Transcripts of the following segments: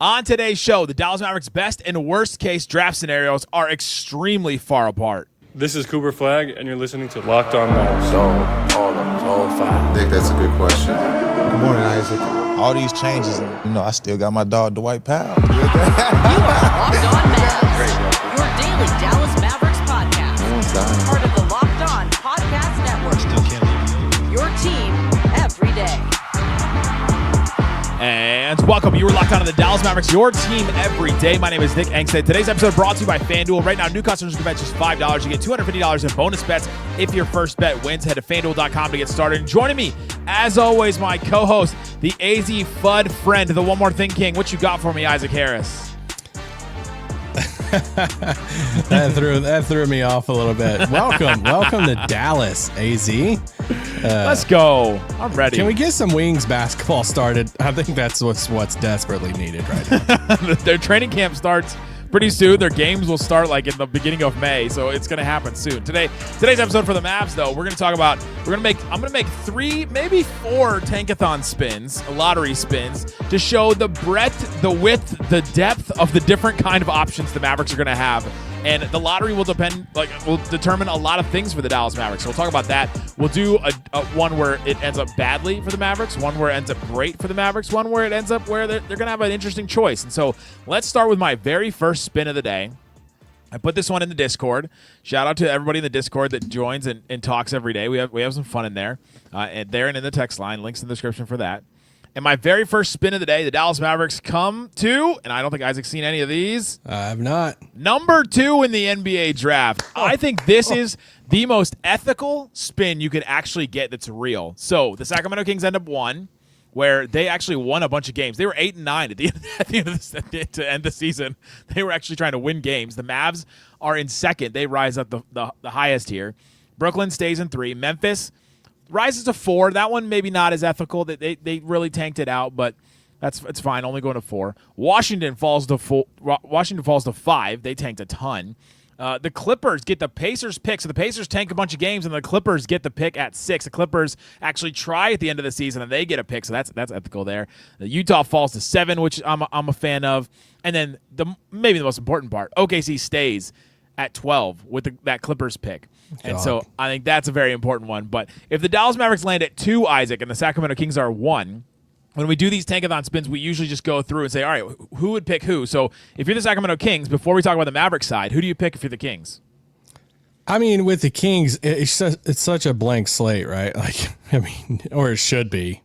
On today's show, the Dallas Mavericks' best and worst case draft scenarios are extremely far apart. This is Cooper Flagg, and you're listening to Locked On Mavs. Zone 5. Nick, that's a good question. Good morning, Isaac. All these changes, I still got my dog, Dwight Powell. You are Locked On Mavs, your daily Dallas Mavericks podcast. Part of the Locked On Podcast Network. Still can't leave. Your team every day. And welcome. You are locked on to the Dallas Mavericks, your team every day. My name is Nick Angstadt. Today's episode brought to you by FanDuel. Right now, new customers can bet just $5. You get $250 in bonus bets if your first bet wins. Head to FanDuel.com to get started. And joining me, as always, my co-host, the AZ Fud friend, the One More Thing King. What you got for me, Isaac Harris? That threw me off a little bit. Welcome to Dallas, AZ. Let's go. I'm ready. Can we get some Wings basketball started? I think that's what's desperately needed right now. Their training camp starts pretty soon. Their games will start like in the beginning of May, so it's going to happen soon. Today's episode for the Mavs, though, I'm going to make 3, maybe 4 tankathon spins, lottery spins, to show the breadth, the width, the depth of the different kind of options the Mavericks are going to have. And the lottery will determine a lot of things for the Dallas Mavericks. So we'll talk about that. We'll do a one where it ends up badly for the Mavericks, one where it ends up great for the Mavericks, one where it ends up where they're going to have an interesting choice. And so let's start with my very first spin of the day. I put this one in the Discord. Shout out to everybody in the Discord that joins and talks every day. We have some fun in there. And in the text line. Links in the description for that. And my very first spin of the day, the Dallas Mavericks come to, and I don't think Isaac's seen any of these. I have not. Number 2 in the NBA draft. I think this is the most ethical spin you could actually get that's real. So the Sacramento Kings end up 1, where they actually won a bunch of games. They were 8-9 at the end of to end the season. They were actually trying to win games. The Mavs are in 2nd. They rise up the highest here. Brooklyn stays in 3. Memphis rises to 4. That one maybe not as ethical. They really tanked it out, but it's fine. Only going to 4. Washington falls to 5. They tanked a ton. The Clippers get the Pacers pick. So the Pacers tank a bunch of games, and the Clippers get the pick at 6. The Clippers actually try at the end of the season, and they get a pick. So that's ethical there. The Utah falls to 7, which I'm a fan of. And then maybe the most important part, OKC stays at 12 with that Clippers pick. And so I think that's a very important one. But if the Dallas Mavericks land at 2, Isaac, and the Sacramento Kings are 1, when we do these tankathon spins, we usually just go through and say, all right, who would pick who? So if you're the Sacramento Kings, before we talk about the Mavericks side, who do you pick if you're the Kings? I mean, with the Kings, it's such a blank slate, right? Or it should be.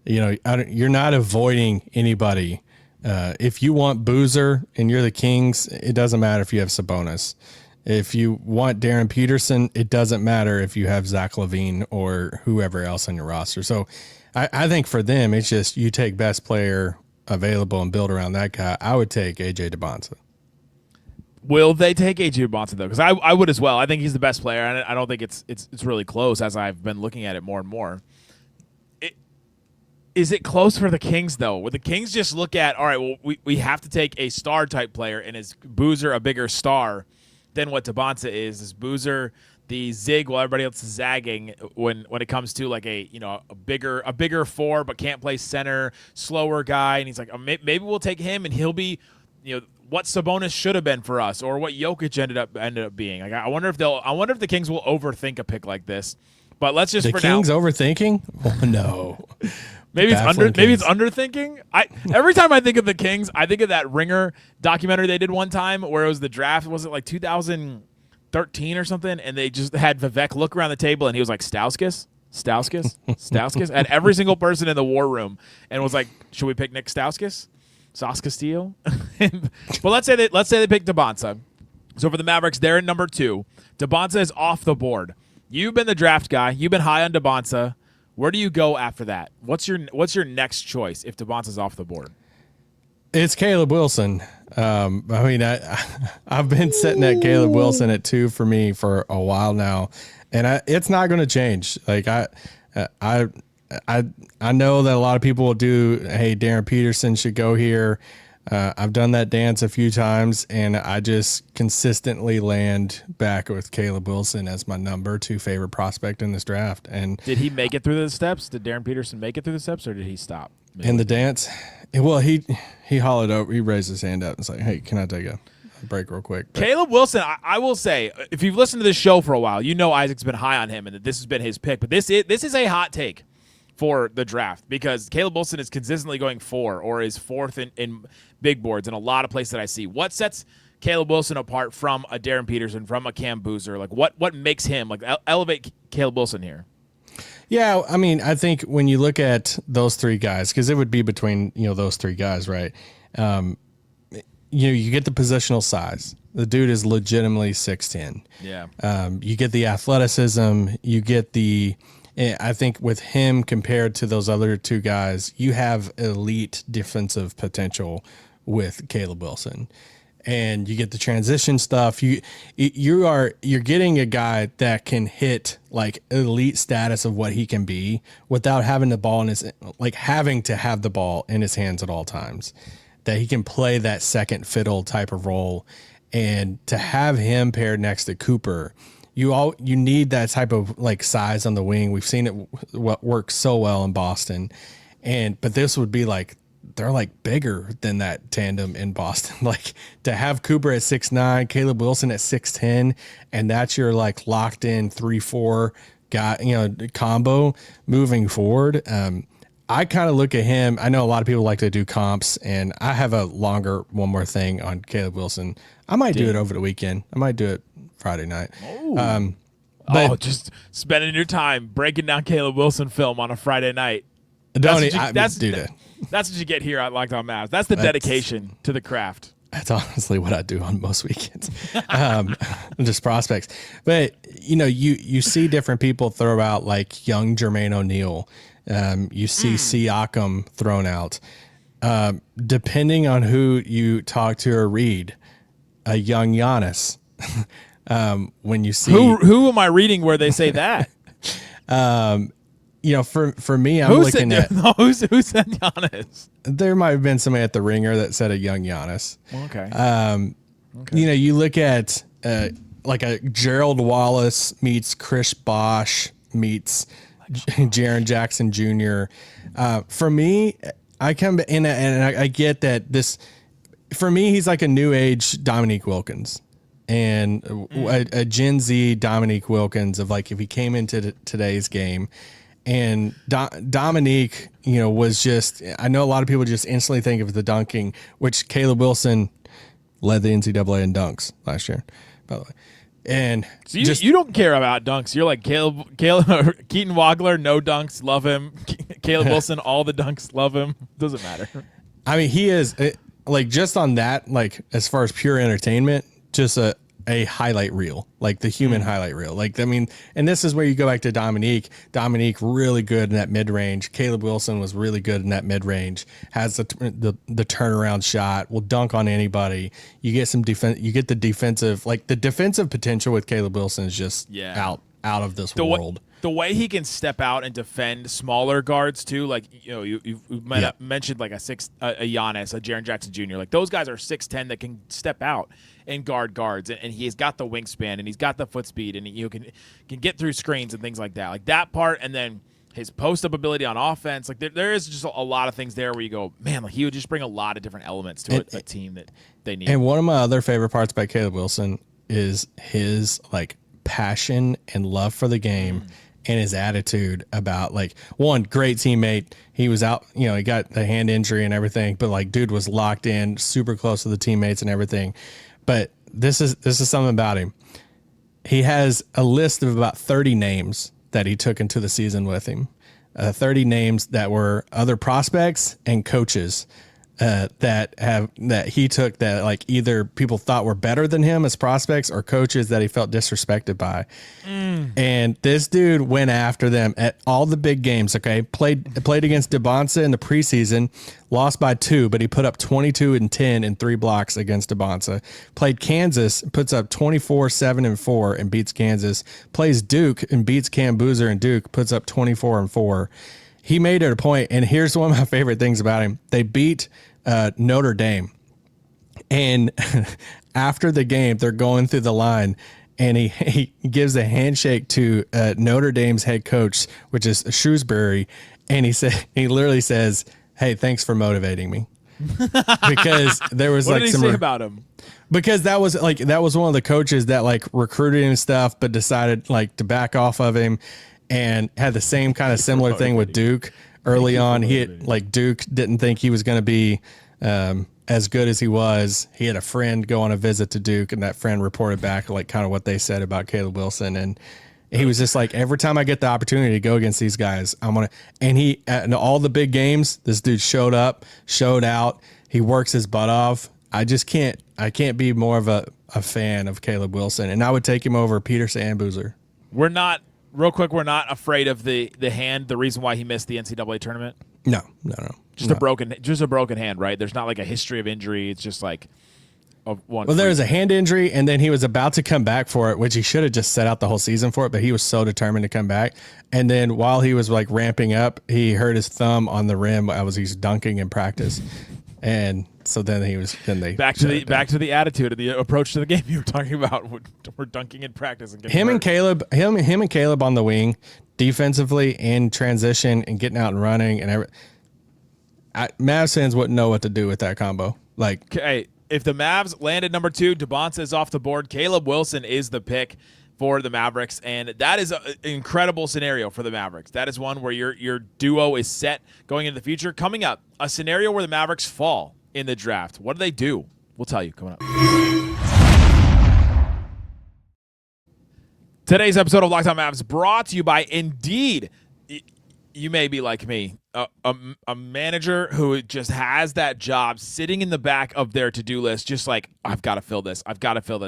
You're not avoiding anybody. If you want Boozer and you're the Kings, it doesn't matter if you have Sabonis. If you want Darryn Peterson, it doesn't matter if you have Zach LaVine or whoever else on your roster. So I think for them, it's just you take best player available and build around that guy. I would take AJ Dybantsa. Will they take AJ Dybantsa, though? Because I would as well. I think he's the best player, and I don't think it's really close as I've been looking at it more and more. Is it close for the Kings, though? Would the Kings just look at, all right, well, we have to take a star-type player, and is Boozer a bigger star than what Dybantsa is? Is Boozer the zig while everybody else is zagging when it comes to like a bigger 4 but can't play center, slower guy? And he's like, maybe we'll take him, and he'll be what Sabonis should have been for us, or what Jokic ended up being. Like I wonder if the Kings will overthink a pick like this. But let's just the for Kings now. overthinking? Oh, no. Maybe it's underthinking. Every time I think of the Kings, I think of that Ringer documentary they did one time where it was the draft. Was it like 2013 or something? And they just had Vivek look around the table, and he was like, Stauskas at every single person in the war room, and was like, should we pick Nick Stauskas? Sauce Castillo? But let's say they pick Dybantsa. So for the Mavericks, they're in number 2. Dybantsa is off the board. You've been the draft guy. You've been high on Dybantsa. Where do you go after that? What's your next choice if Dybantsa's off the board? It's Caleb Wilson. I've been sitting at Caleb Wilson at 2 for me for a while now, and it's not going to change. Like I know that a lot of people will do, hey, Darryn Peterson should go here. I've done that dance a few times, and I just consistently land back with Caleb Wilson as my number 2 favorite prospect in this draft. And did he make it through the steps? Did Darryn Peterson make it through the steps, or did he stop? In the dance, Well, he hollered over. He raised his hand up and was like, "Hey, can I take a break real quick?" But Caleb Wilson, I will say, if you've listened to this show for a while, you know Isaac's been high on him and that this has been his pick. But this is a hot take for the draft because Caleb Wilson is consistently going 4 or is 4th in big boards in a lot of places that I see. What sets Caleb Wilson apart from a Darryn Peterson, from a Cam Boozer? Like what makes him like elevate Caleb Wilson here? yeah, I mean, I think when you look at those 3 guys, because it would be between those 3 guys, right? You get the positional size. The dude is legitimately 6'10". Yeah. You get the athleticism. You get the. I think with him compared to those other 2 guys, you have elite defensive potential with Caleb Wilson, and you get the transition stuff. You're getting a guy that can hit like elite status of what he can be without having the ball in his having to have the ball in his hands at all times. That he can play that second fiddle type of role, and to have him paired next to Cooper. You need that type of like size on the wing. We've seen it work so well in Boston, but this would be like they're like bigger than that tandem in Boston. Like to have Cooper at 6'9", Caleb Wilson at 6'10", and that's your like locked in 3-4 guy combo moving forward. I kind of look at him. I know a lot of people like to do comps, and I have a longer one more thing on Caleb Wilson. I might do it over the weekend. I might do it Friday night. Just spending your time breaking down Caleb Wilson film on a Friday night. That's what you get here at Locked On Mavs. That's the dedication to the craft. That's honestly what I do on most weekends. Just prospects. But, you see different people throw out like young Jermaine O'Neal. You see Siakam thrown out. Depending on who you talk to or read, a young Giannis. When you see who am I reading where they say that? For me, I'm looking at who said Giannis. There might have been somebody at the Ringer that said a young Giannis. Okay. You look at like a Gerald Wallace meets Chris Bosh meets Jaren Jackson Jr. For me, I come in and I get that this. For me, he's like a new age Dominique Wilkins. And a Gen Z Dominique Wilkins of like if he came into today's game, and Dominique, was just. I know a lot of people just instantly think of the dunking, which Caleb Wilson led the NCAA in dunks last year, by the way. And so you don't care about dunks. You're like Caleb Keaton Wagler, no dunks, love him. Caleb Wilson, all the dunks, love him. Doesn't matter. I mean, he is like just on that, like as far as pure entertainment. Just a highlight reel, like the human highlight reel. Like, I mean, and this is where you go back to Dominique. Dominique really good in that mid range. Caleb Wilson was really good in that mid range. Has the turnaround shot. Will dunk on anybody. You get some defense. You get the defensive potential with Caleb Wilson is just out of this world. The way he can step out and defend smaller guards too, like you mentioned like a Giannis, a Jaren Jackson Jr. Like those guys are 6'10" that can step out and guard guards, and he's got the wingspan and he's got the foot speed and can get through screens and things like that. Like that part, and then his post up ability on offense. Like there is just a lot of things there where you go, man, like he would just bring a lot of different elements to a team that they need. And one of my other favorite parts about Caleb Wilson is his like passion and love for the game. And his attitude about like one great teammate. He was out, he got the hand injury and everything, but like dude was locked in, super close to the teammates and everything. But this is something about him. He has a list of about 30 names that he took into the season with him. 30 names that were other prospects and coaches that he took that like either people thought were better than him as prospects or coaches that he felt disrespected by. And this dude went after them at all the big games. Okay. Played against Dybantsa in the preseason, lost by 2, but he put up 22 and 10 and 3 blocks against Dybantsa. Played Kansas, puts up 24, 7 and 4 and beats Kansas. Plays Duke and beats Cam Boozer and Duke, puts up 24 and 4. He made it a point, and here's one of my favorite things about him. They beat Notre Dame, and after the game, they're going through the line, and he gives a handshake to Notre Dame's head coach, which is Shrewsbury, and he literally says, hey, thanks for motivating me. Because there was What like did he some say about him? because that was one of the coaches that like recruited him and stuff, but decided like to back off of him, and had the same kind of similar thing with Duke early on. He had, like Duke didn't think he was going to be as good as he was. He had a friend go on a visit to Duke, and that friend reported back like kind of what they said about Caleb Wilson, and he was just like, every time I get the opportunity to go against these guys, I'm gonna. And he in all the big games, this dude showed up, showed out. He works his butt off. I can't be more of a fan of Caleb Wilson, and I would take him over Peterson and Boozer. We're not afraid of the hand. The reason why he missed the NCAA tournament. No. Just a broken hand, right? There's not like a history of injury. It's just like one. Well, there was a hand injury, and then he was about to come back for it, which he should have just set out the whole season for it, but he was so determined to come back. And then while he was like ramping up, he hurt his thumb on the rim as he's dunking in practice. And so then they back to the attitude and the approach to the game you were talking about. We're dunking in practice and him and Caleb on the wing defensively in transition and getting out and running, and Mavs fans wouldn't know what to do with that combo. Like, okay, if the Mavs landed number 2, Dybantsa is off the board. Caleb Wilson is the pick for the Mavericks, and that is an incredible scenario for the Mavericks. That is one where your duo is set going into the future. Coming up, a scenario where the Mavericks fall in the draft. What do they do? We'll tell you coming up. Today's episode of Locked On Mavs brought to you by Indeed. You may be like me, a manager who just has that job sitting in the back of their to-do list, just like, I've got to fill this.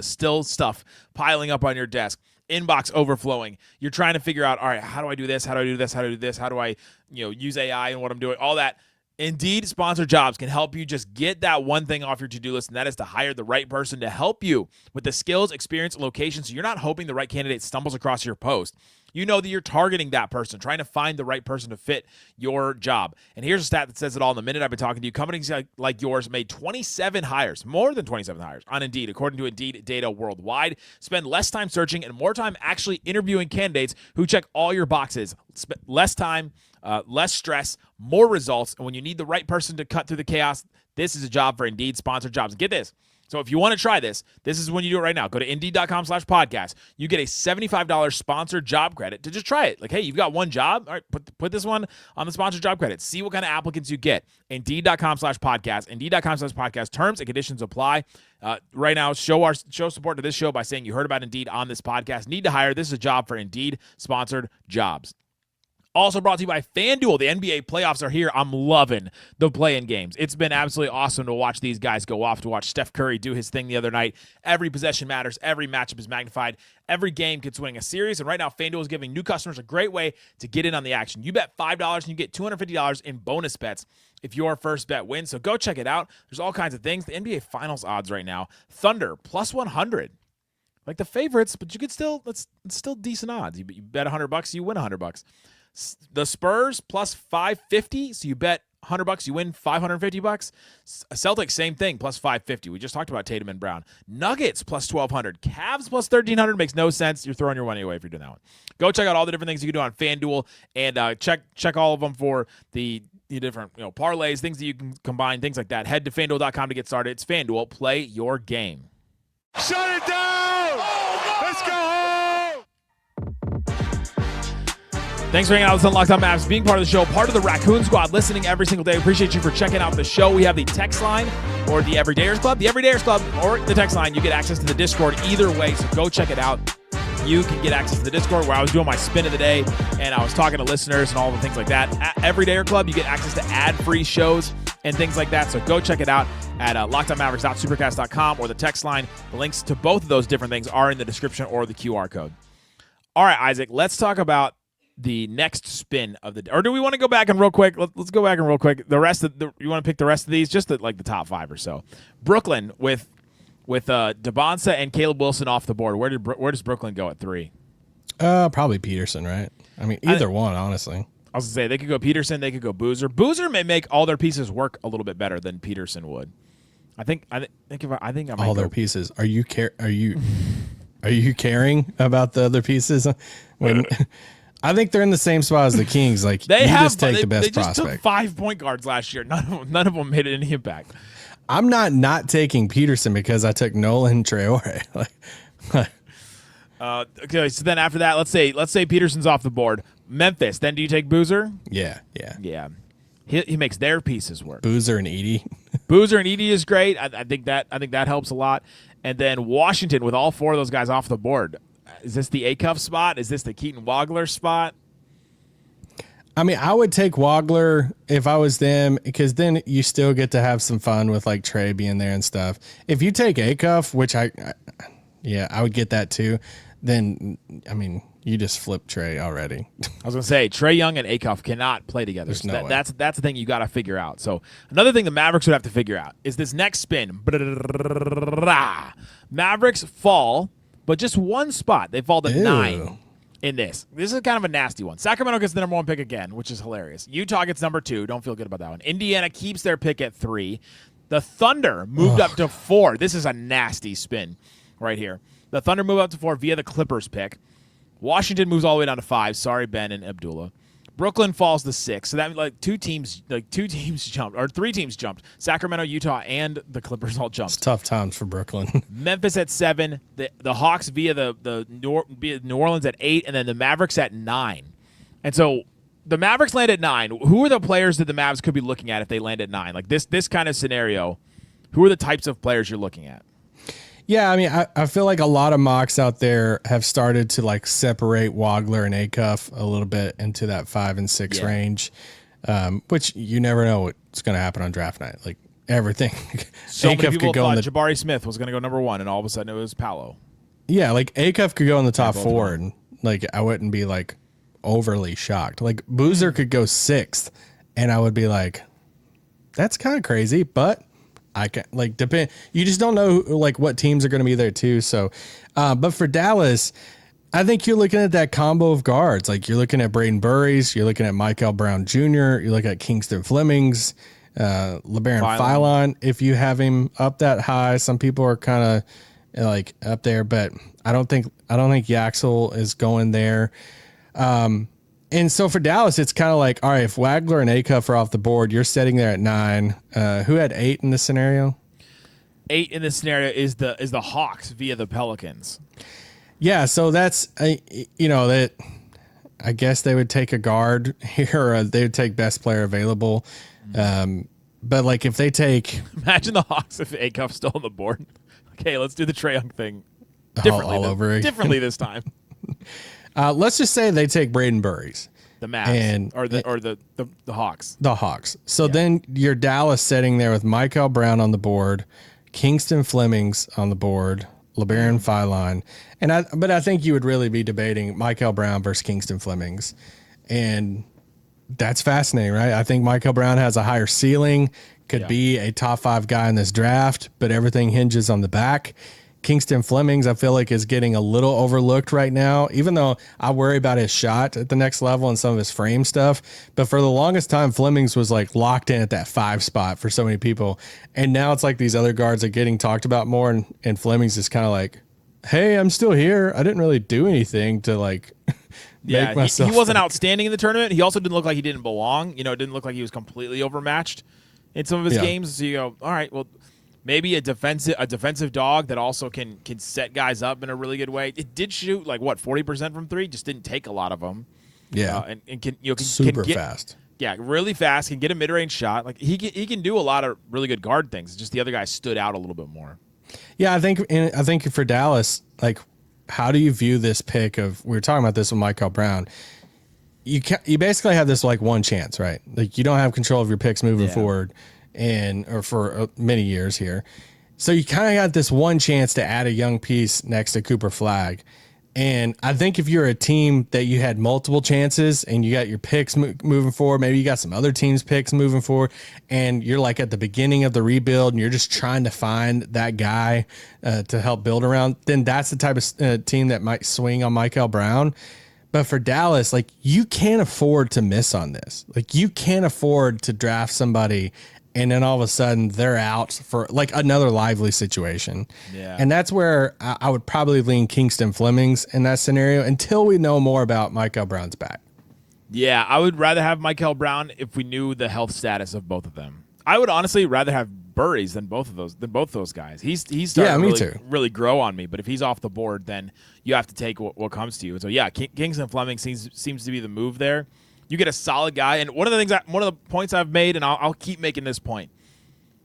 Still stuff piling up on your desk, inbox overflowing. You're trying to figure out, all right, how do I do this? How do I do this? How do I do this? How do I, use AI and what I'm doing? All that. Indeed sponsored jobs can help you just get that one thing off your to-do list, and that is to hire the right person to help you with the skills, experience, and location, so you're not hoping the right candidate stumbles across your post. You know that you're targeting that person, trying to find the right person to fit your job. And here's a stat that says it all in the minute I've been talking to you. Companies like yours made 27 hires, more than 27 hires, on Indeed, according to Indeed data worldwide. Spend less time searching and more time actually interviewing candidates who check all your boxes. Less time, less stress, more results. And when you need the right person to cut through the chaos, this is a job for Indeed sponsored jobs. Get this. So if you want to try this is when you do it right now. Go to Indeed.com/podcast. You get a $75 sponsored job credit to just try it. Like, hey, you've got one job. All right, put this one on the sponsored job credit. See what kind of applicants you get. Indeed.com/podcast. Indeed.com/podcast. Terms and conditions apply. Right now, show support to this show by saying you heard about Indeed on this podcast. Need to hire. This is a job for Indeed sponsored jobs. Also brought to you by FanDuel. The NBA playoffs are here. I'm loving the play-in games. It's been absolutely awesome to watch these guys go off, to watch Steph Curry do his thing the other night. Every possession matters. Every matchup is magnified. Every game could swing a series. And right now, FanDuel is giving new customers a great way to get in on the action. You bet $5 and you get $250 in bonus bets if your first bet wins. So go check it out. There's all kinds of things. The NBA Finals odds right now. Thunder, plus 100. Like the favorites, but you could still, it's still decent odds. You bet $100, you win $100. The Spurs plus 550, so you bet $100, you win $550. Celtics, same thing, plus 550. We just talked about Tatum and Brown. Nuggets plus 1,200. Cavs plus 1,300 makes no sense. You're throwing your money away if you're doing that one. Go check out all the different things you can do on FanDuel, and check all of them for the different parlays, things that you can combine, things like that. Head to FanDuel.com to get started. It's FanDuel. Play your game. Shut it down! Let's go home! Thanks for hanging out with us on Locked On Mavs, being part of the show, part of the Raccoon Squad, listening every single day. Appreciate you for checking out the show. We have the text line or the Everydayers Club. The Everydayers Club or the text line, you get access to the Discord either way, so go check it out. You can get access to the Discord where I was doing my spin of the day, and I was talking to listeners and all the things like that. At Everydayer Club, you get access to ad-free shows and things like that, so go check it out at LockedOnMavericks.supercast.com or the text line. The links to both of those different things are in the description or the QR code. All right, Isaac, let's talk about the next spin of the day. Or do we want to go back and real quick? Let's go back and real quick. The rest of you want to pick the rest of these? Just the top 5 or so. Brooklyn with Dybantsa and Caleb Wilson off the board. Where does Brooklyn go at 3? Probably Peterson, right? I mean, either one, honestly. I was gonna say they could go Peterson, they could go Boozer. Boozer may make all their pieces work a little bit better than Peterson would. I think I might all their pieces. Are you caring about the other pieces? When I think they're in the same spot as the Kings. Like They just take the best they just prospect. took 5 point guards last year. None of them made any impact. I'm not taking Peterson because I took Nolan Traore. Okay, so then after that, let's say Peterson's off the board. Memphis. Then do you take Boozer? Yeah. He makes their pieces work. Boozer and Edey. Boozer and Edey is great. I think that helps a lot. And then Washington with all 4 of those guys off the board. Is this the Acuff spot? Is this the Keaton Wagler spot? I mean, I would take Wagler if I was them because then you still get to have some fun with like Trey being there and stuff. If you take Acuff, which I would get that too. Then I mean, you just flip Trey already. I was gonna say Trae Young and Acuff cannot play together. There's no way. That's the thing you got to figure out. So another thing the Mavericks would have to figure out is this next spin. Mavericks fall, but just one spot. They fall to 9 in this. This is kind of a nasty one. Sacramento gets the number 1 pick again, which is hilarious. Utah gets number 2. Don't feel good about that one. Indiana keeps their pick at 3. The Thunder moved up to 4. This is a nasty spin right here. The Thunder move up to 4 via the Clippers pick. Washington moves all the way down to 5. Sorry, Ben and Abdullah. Brooklyn falls to 6. So that like 3 teams jumped. Sacramento, Utah, and the Clippers all jumped. It's tough times for Brooklyn. Memphis at 7. The Hawks via via New Orleans at 8, and then the Mavericks at 9. And so the Mavericks land at 9. Who are the players that the Mavs could be looking at if they land at 9? Like this kind of scenario, who are the types of players you're looking at? Yeah, I mean, I feel like a lot of mocks out there have started to like separate Wagler and Acuff a little bit into that 5 and 6 range, which you never know what's going to happen on draft night. Like everything. So Acuff many people could go thought in the, Jabari Smith was going to go number 1, and all of a sudden it was Paolo. Yeah, like Acuff could go in the top 4, and like I wouldn't be like overly shocked. Like Boozer could go 6th, and I would be like, that's kind of crazy, but I can like depend. You just don't know like what teams are going to be there too. So, but for Dallas, I think you're looking at that combo of guards. Like you're looking at Braden Burries, you're looking at Michael Brown Jr., you're looking at Kingston Flemings, LeBaron Philon. If you have him up that high, some people are kind of like up there, but I don't think Yaxel is going there. And so for Dallas, it's kind of like, all right, if Wagler and Acuff are off the board, you're sitting there at 9. Who had 8 in this scenario? 8 in this scenario is the Hawks via the Pelicans. Yeah, so that's that. I guess they would take a guard here, or they would take best player available. But like if they take, imagine the Hawks if Acuff's still on the board. Okay, let's do the Trae Young thing differently. all over again. Differently this time. Let's just say they take Braden Burries. The Mavs or the Hawks. The Hawks. So then you're Dallas sitting there with Michael Brown on the board, Kingston Flemings on the board, LeBaron Philon. But I think you would really be debating Michael Brown versus Kingston Flemings. And that's fascinating, right? I think Michael Brown has a higher ceiling, could be a top 5 guy in this draft, but everything hinges on the back. Kingston Flemings, I feel like, is getting a little overlooked right now, even though I worry about his shot at the next level and some of his frame stuff. But for the longest time, Flemings was like locked in at that 5 spot for so many people. And now it's like these other guards are getting talked about more. And Flemings is kind of like, hey, I'm still here. I didn't really do anything to like make myself. He wasn't outstanding in the tournament. He also didn't look like he didn't belong. It didn't look like he was completely overmatched in some of his games. So you go, all right, well, maybe a defensive dog that also can set guys up in a really good way. It did shoot like 40% from 3, just didn't take a lot of them. Yeah, and can super get, fast. Yeah, really fast. Can get a mid-range shot. Like he can do a lot of really good guard things. It's just the other guy stood out a little bit more. Yeah, I think for Dallas, like, how do you view this pick of? We were talking about this with Michael Brown. You basically have this like one chance, right? Like you don't have control of your picks moving forward. Or for many years here. So you kind of got this one chance to add a young piece next to Cooper Flagg. And I think if you're a team that you had multiple chances and you got your picks moving forward, maybe you got some other teams' picks moving forward, and you're like at the beginning of the rebuild and you're just trying to find that guy to help build around, then that's the type of team that might swing on Michael Brown. But for Dallas, like you can't afford to miss on this. Like you can't afford to draft somebody and then all of a sudden they're out for like another Lively situation. Yeah. And that's where I would probably lean Kingston Flemings in that scenario until we know more about Michael Brown's back. Yeah, I would rather have Michael Brown if we knew the health status of both of them. I would honestly rather have Burries than both those guys. He's starting to really grow on me. But if he's off the board, then you have to take what comes to you. So yeah, Kingston Fleming seems to be the move there. You get a solid guy, and one of the points I've made, and I'll keep making this point.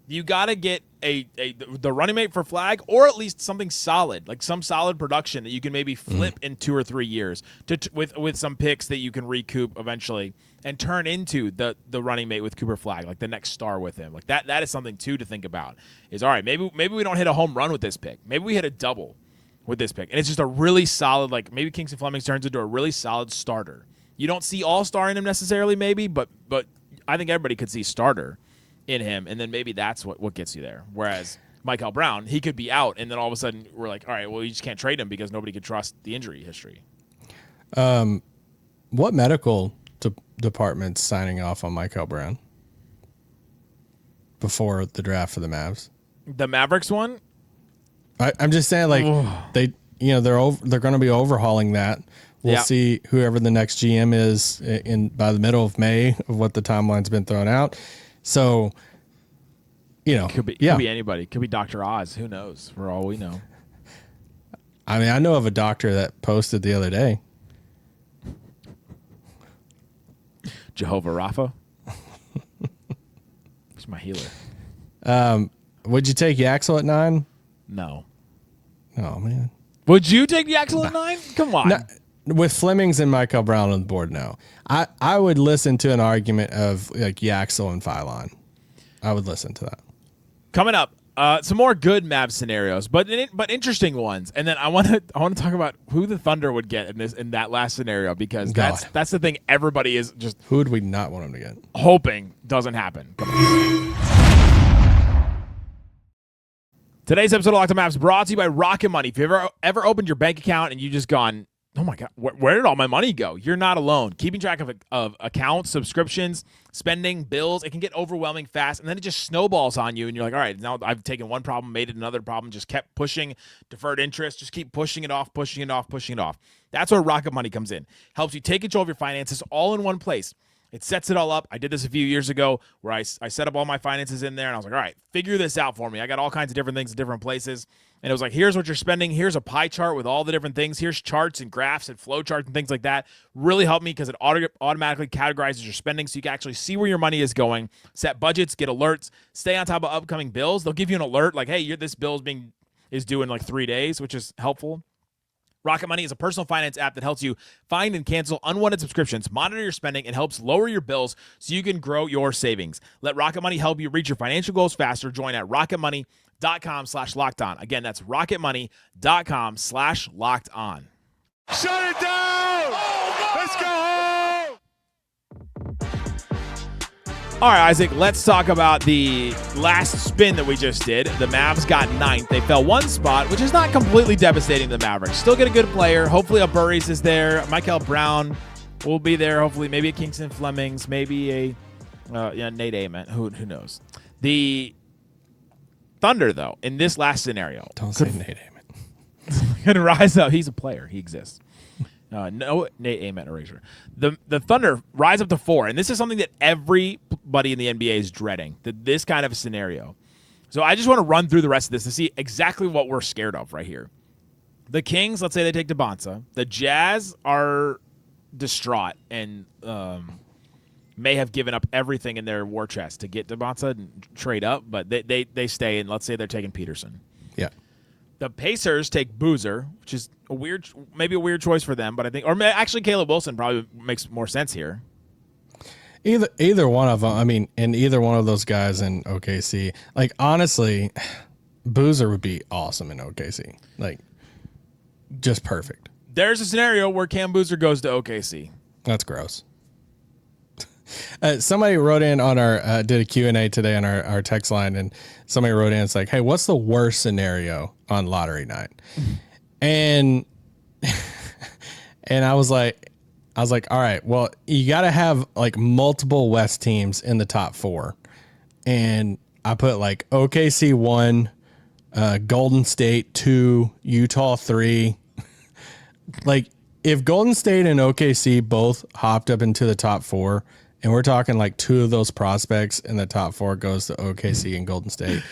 You got to get the running mate for Flagg, or at least something solid, like some solid production that you can maybe flip in 2 or 3 years with some picks that you can recoup eventually and turn into the running mate with Cooper Flagg, like the next star with him. Like that is something too to think about. Is all right, maybe we don't hit a home run with this pick. Maybe we hit a double with this pick, and it's just a really solid. Like maybe Kingston Fleming turns into a really solid starter. You don't see all-star in him necessarily, maybe, but I think everybody could see starter in him, and then maybe that's what gets you there. Whereas Michael Brown, he could be out, and then all of a sudden we're like, all right, well, you just can't trade him because nobody could trust the injury history. What medical department's signing off on Michael Brown before the draft for the Mavs? The Mavericks one? I'm just saying, like, they're going to be overhauling that. We'll see whoever the next GM is by the middle of May of what the timeline's been thrown out. So, could be anybody. Could be Dr. Oz. Who knows? For all we know. I mean, I know of a doctor that posted the other day. Jehovah Rapha. He's my healer. Would you take Yaxel at 9? No. Oh man. Would you take Yaxel at 9? Come on. No, with Flemings and Michael Brown on the board, no. I would listen to an argument of like Yaxel and Phylon. I would listen to that. Coming up, some more good Mavs scenarios, but interesting ones. And then I want to talk about who the Thunder would get in that last scenario, because that's the thing everybody is just who would we not want them to get? Hoping doesn't happen. Today's episode of Locked On Mavs brought to you by Rocket Money. If you've ever opened your bank account and you just gone, oh my God, where did all my money go? You're not alone. Keeping track of accounts, subscriptions, spending, bills, it can get overwhelming fast, and then it just snowballs on you, and you're like, all right, now I've taken one problem, made it another problem, just kept pushing deferred interest, just keep pushing it off. That's where Rocket Money comes in. Helps you take control of your finances all in one place. It sets it all up. I did this a few years ago where I set up all my finances in there, and I was like, all right, figure this out for me. I got all kinds of different things in different places. And it was like, here's what you're spending. Here's a pie chart with all the different things. Here's charts and graphs and flow charts and things like that. Really helped me because it automatically categorizes your spending so you can actually see where your money is going, set budgets, get alerts, stay on top of upcoming bills. They'll give you an alert like, hey, this bill is due in like 3 days, which is helpful. Rocket Money is a personal finance app that helps you find and cancel unwanted subscriptions, monitor your spending, and helps lower your bills so you can grow your savings. Let Rocket Money help you reach your financial goals faster. Join at rocketmoney.com/lockedon. Again, that's rocketmoney.com/lockedon. Shut it down! Let's go home! All right, Isaac, let's talk about the last spin that we just did. The Mavs got 9th. They fell one spot, which is not completely devastating to the Mavericks. Still get a good player. Hopefully a Burries is there. Michael Brown will be there. Hopefully maybe a Kingston Flemings, maybe a Nate Ament. Who knows? The Thunder, though, in this last scenario. Don't say Nate Ament. Could rise up. He's a player. He exists. No Nate Ament erasure. The Thunder rise up to 4, and this is something that everybody in the NBA is dreading, this kind of a scenario. So I just want to run through the rest of this to see exactly what we're scared of right here. The Kings, let's say they take Dybantsa. The Jazz are distraught and may have given up everything in their war chest to get Dybantsa and trade up, but they stay, and let's say they're taking Peterson. Yeah. The Pacers take Boozer, which is maybe a weird choice for them, but I think, or actually Caleb Wilson probably makes more sense here. Either one of them. I mean, and either one of those guys in OKC. Like honestly, Boozer would be awesome in OKC. Like, just perfect. There's a scenario where Cam Boozer goes to OKC. That's gross. Somebody wrote in on our did a Q&A today on our text line, and somebody wrote in, it's like, hey, what's the worst scenario on lottery night? And I was like, all right, well, you got to have like multiple West teams in the top 4, and I put like OKC 1, Golden State 2, Utah 3. Like if Golden State and OKC both hopped up into the top 4, and we're talking like 2 of those prospects in the top 4 goes to OKC and Golden State,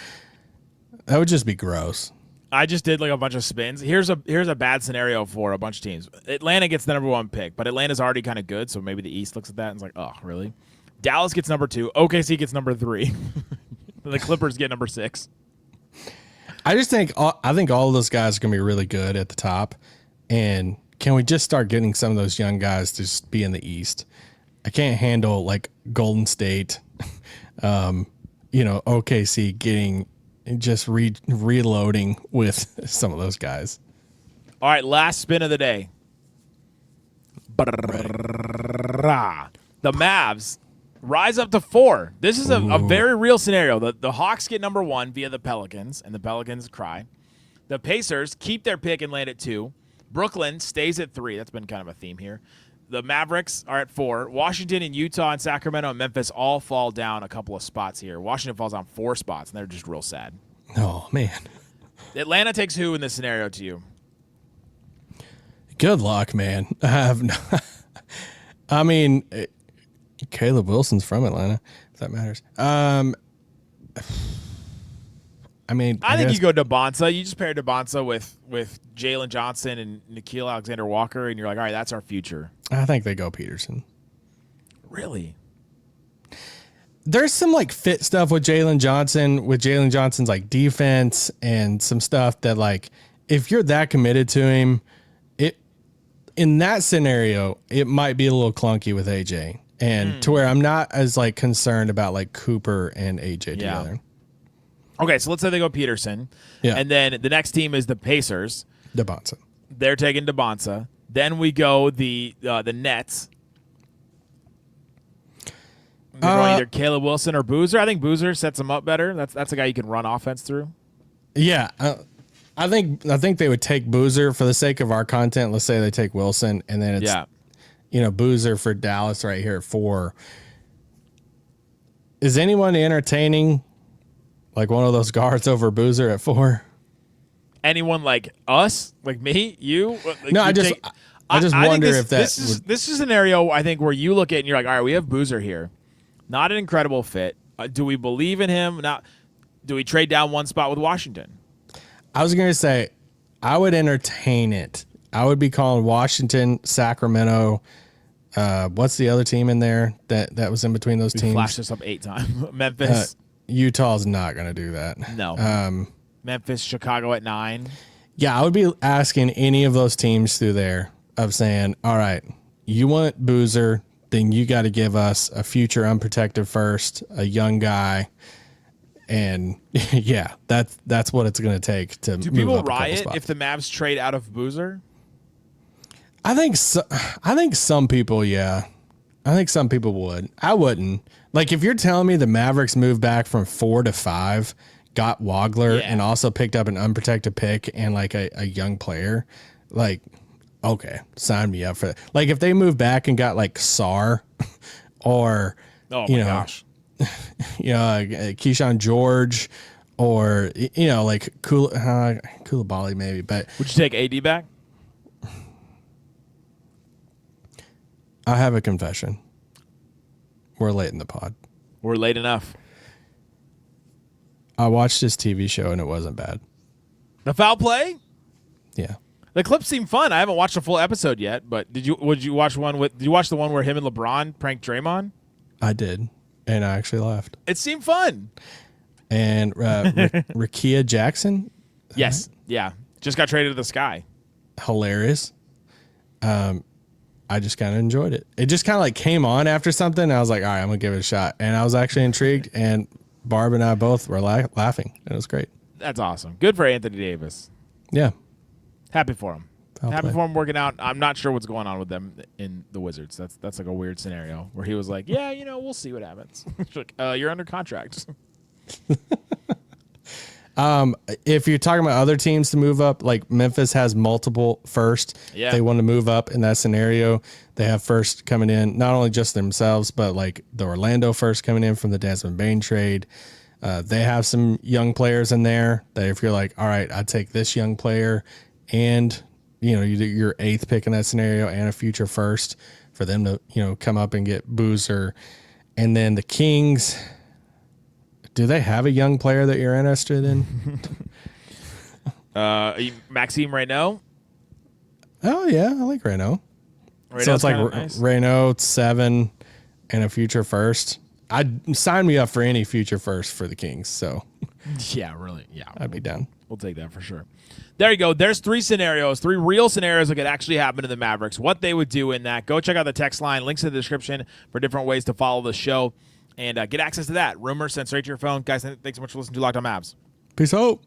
that would just be gross. I just did like a bunch of spins. Here's a bad scenario for a bunch of teams. Atlanta gets the number 1 pick, but Atlanta's already kind of good, so maybe the East looks at that and is like, oh, really? Dallas gets number 2. OKC gets number 3. The Clippers get number 6. I think all of those guys are going to be really good at the top. And can we just start getting some of those young guys to just be in the East? I can't handle like Golden State, OKC getting just reloading with some of those guys. All right, last spin of the day. The Mavs rise up to 4. This is a very real scenario. The Hawks get number 1 via the Pelicans, and the Pelicans cry. The Pacers keep their pick and land at 2. Brooklyn stays at 3. That's been kind of a theme here. The Mavericks are at 4. Washington and Utah and Sacramento and Memphis all fall down a couple of spots here. Washington falls down 4 spots, and they're just real sad. Oh, man. Atlanta takes who in this scenario to you? Good luck, man. I mean, Caleb Wilson's from Atlanta, if that matters. I think you go Dybantsa. You just pair Dybantsa with Jalen Johnson and Nickeil Alexander-Walker, and you're like, all right, that's our future. I think they go Peterson. Really? There's some like fit stuff with Jalen Johnson's like defense and some stuff that like if you're that committed to him, in that scenario, it might be a little clunky with AJ, and to where I'm not as like concerned about like Cooper and AJ together. Okay, so let's say they go Peterson. Yeah. And then the next team is the Pacers. Dybantsa. They're taking Dybantsa. Then we go the Nets. They're going either Caleb Wilson or Boozer. I think Boozer sets them up better. That's a guy you can run offense through. Yeah. I think they would take Boozer for the sake of our content. Let's say they take Wilson, and then it's Boozer for Dallas right here at 4. Is anyone entertaining like one of those guards over Boozer at 4? Anyone like us, like me, you? Like no, I just wonder if this is a scenario I think where you look at it and you're like, all right, we have Boozer here, not an incredible fit. Do we believe in him? Not. Do we trade down 1 spot with Washington? I was going to say I would entertain it. I would be calling Washington, Sacramento. What's the other team in there that was in between those teams? Flashed this up 8 times. Memphis. Utah's not going to do that. No. Memphis, Chicago at 9. Yeah, I would be asking any of those teams through there of saying, all right, you want Boozer, then you got to give us a future unprotected first, a young guy. And yeah, that's what it's going to take to Do move people up riot if the Mavs trade out of Boozer? I think some people, yeah. I think some people would. I wouldn't. Like if you're telling me the Mavericks moved back from 4 to 5, got Wagler, and also picked up an unprotected pick and like a young player, like, okay, sign me up for that. Like if they moved back and got like Sar or gosh. Keyshawn George or like Koulibaly maybe, but would you take AD back? I have a confession. We're late in the pod. We're late enough. I watched this TV show and it wasn't bad. The foul play? Yeah. The clips seem fun. I haven't watched a full episode yet, but did you watch the one where him and LeBron pranked Draymond? I did. And I actually laughed. It seemed fun. And Rakia Jackson? Yes. Yeah. Just got traded to the Sky. Hilarious. I just kind of enjoyed it. It just kind of like came on after something. And I was like, all right, I'm going to give it a shot. And I was actually intrigued. And Barb and I both were laughing. It was great. That's awesome. Good for Anthony Davis. Yeah. Happy for him. Happy for him working out. I'm not sure what's going on with them in the Wizards. That's like a weird scenario where he was like, yeah, we'll see what happens. Like, you're under contract. If you're talking about other teams to move up, like Memphis has multiple first. Yeah. They want to move up in that scenario. They have first coming in, not only just themselves, but like the Orlando first coming in from the Desmond Bane trade. They have some young players in there that if you're like, all right, I'd take this young player and, you do your 8th pick in that scenario and a future first for them to, come up and get Boozer. And then the Kings, do they have a young player that you're interested in? Maxime Reynaud. Oh, yeah, I like Reynaud. So it's like nice. Reynaud, 7, and a future first. I'd sign me up for any future first for the Kings. So Yeah, really. Yeah. I'd be down. We'll take that for sure. There you go. There's 3 scenarios, 3 real scenarios that could actually happen to the Mavericks, what they would do in that. Go check out the text line. Links in the description for different ways to follow the show and get access to that. Rumors sent straight to your phone. Guys, thanks so much for listening to Locked On Mavs. Peace out.